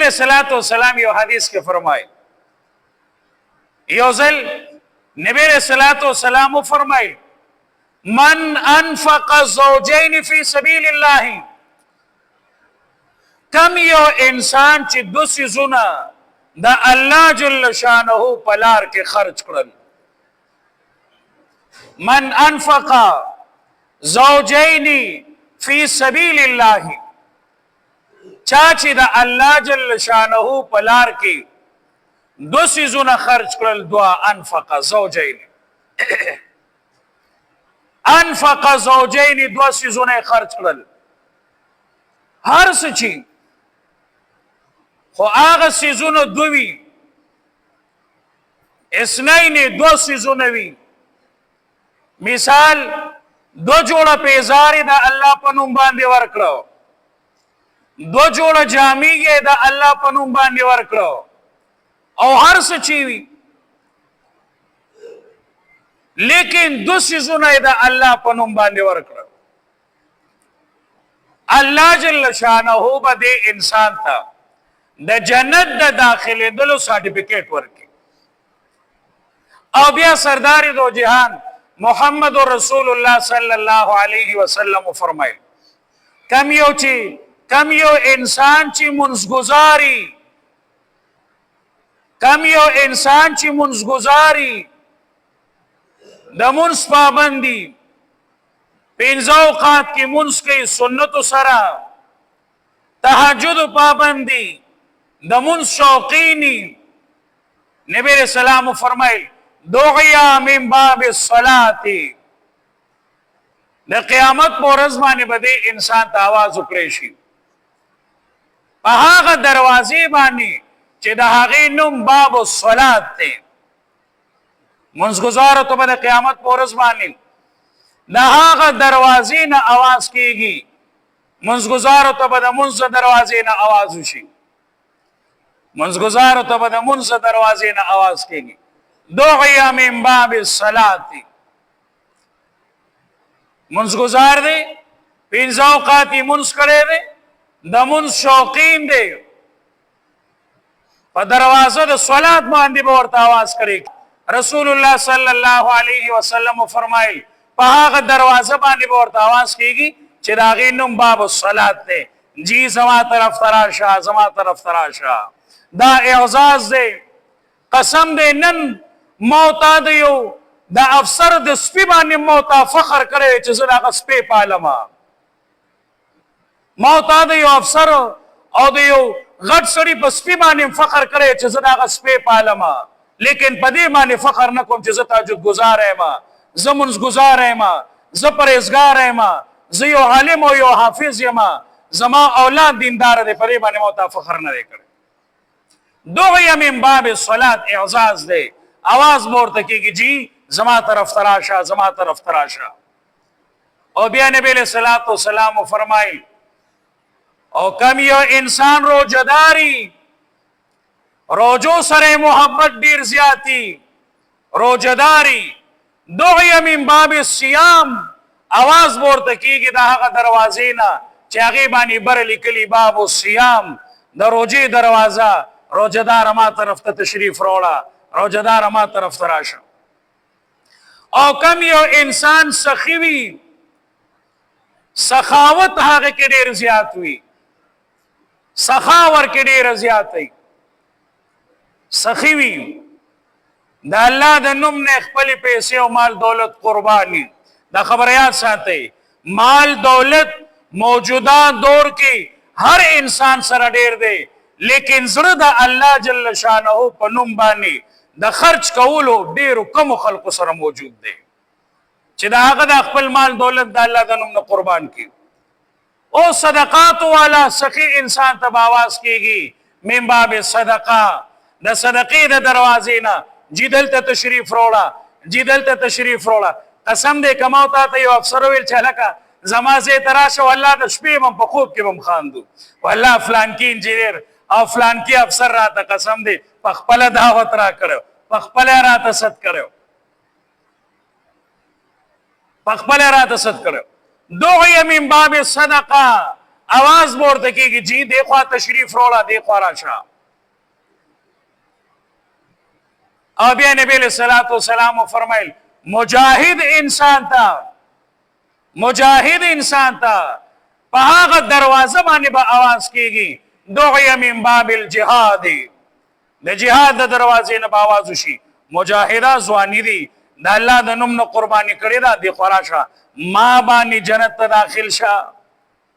علیہ الصلوۃ والسلام یو حدیث کې فرمایي یو ځل نبی علیہ الصلوۃ والسلام فرمایي من انفق زوجین فی سبیل الله کم یو انسان چې دو سيزونه د الله جل شانه په لار کې خرج کړل من انفق زوجین فی سبیل الله چا چې د الله جل شانه په لار کې دو سيزونه خرج کړل دوا انفق زوجین انفق زوجین دو سيزونه خرج کړل هر څه چې خو هغه سيزونه دوی اسنین دو سيزونه وی مثال دو جوړه پیزاری د الله په نوم باندې ورکړو دو جوړه جامې د الله په نوم باندې ورکړو او هر څه چی وی لیکن دو سيزونه د الله په نوم باندې ورکړو الله جل شانه به د انسان ته د جنت د داخله دلو سرټیفیکیټ ورکړي او بیا سردار دو جهان محمد رسول الله صلی الله علیه وسلم فرمایي کم یو انسان چې منځګزاري د منځ پابندي پنځه اوقات کې منځ کوي سنت سره تهجد پابندي د منځ شوقینی نبی رسول الله فرمایي دعیا من باب الصلاة د قیامت په ورځ باندې به انسان ته आवाज وکړي شي په هغه دروازې باندې چې د هغې نوم باب الصلاة دی منځګزار ته به د قیامت په ورځ باندې د هغه دروازې نه आवाज کیږي منځګزار ته به د منځ دروازې نه आवाज وشي منځګزار ته به د منځ دروازې نه आवाज کیږي دعیا من باب الصلاة منځګزار دی پنځه اوقات یې منځ کړی دی د منځ شوقین دی په دروازه د صلات باندې به ورته आवाज کړي رسول الله صلی الله علیه وسلم فرمایي په هغه دروازه باندې به ورته आवाज کیږي چې د هغې نوم باب الصلات دی جی زما طرف تراشه زما طرف تراشه دا اعزاز دی قسم دی نن موتا د یو د افسر د سپی باندې موتا فخر کوي چې زه دغه سپی پالم موتا د یو افسر او د یو غټ سړي په سپی باندې فخر کوي چې زه دغه سپی پالم لیکن په دې باندې فخر نه کوم چې زه تهجد گزار یم زه منځ گزار یم زه پرهیزګار یم زه یو عالم او یو حافظ یم زما اولاد دیندار دی په دې باندې موتا فخر نه دی کړی دعیا من باب الصلاة اعزاز دی आवाज مورته کیږي جی زما طرف تراشه زما طرف تراشه او بیا نبی علیہ الصلوۃ والسلام فرمایي او کم یو انسان روزداري روزو سره محبت ډیر زیاتی روزداري دعیا من باب الصيام आवाज مورته کیږي د هغه دروازې نه چې هغه باندې بر لیکلي باب الصيام د روزي دروازه روزدار ما طرف ته تشریف راوړه روزدار ما طرف ته راشه او کم یو انسان سخی وي سخاوت هغه کې ډیر زیات وي سخاور کې ډیر زیات وي سخی وي د الله د نوم نه خپل پیسې او مال دولت قرباني دا خبره یاد ساتئ مال دولت موجوده دور کې هر انسان سره ډیر دی لیکن زړه د الله جل شانه په نوم باندې د خرج کولو ډیرو کم خلکو سره موجود دی چې دا هغه د خپل مال دولت د الله د نوم نه قربان کړي او صدقات والا سخی انسان ته आवाज کیږي من باب صدقه د صدقې د دروازې نه جیدل ته تشریف وروړه جیدل ته تشریف وروړه قسم دې کماو ته یو افسر ویل چې لکه زما زه تراشه والله د شپې هم په خوب کې هم خاندو والله فلان کې انجینر او فلان کې افسر راته قسم دې په خپل دعوت را کړو په خپل راته ست کړو په خپل راته ست کړو دعیا من باب صدقه आवाज ورته کیږي جی دیکھو تشریف روړه دیکھو راشه. او بیا نبی علیہ الصلوۃ والسلام فرمایل مجاهد انسان ته په هغه دروازه باندې به आवाज کیږي دعی من باب الجهاد، د جهاد د دروازې نه به आवाज وشي مجاهدا ځواني دي د الله د نوم نه قرباني کړي دا دی خراشه ما باندې جنت ته داخل شه.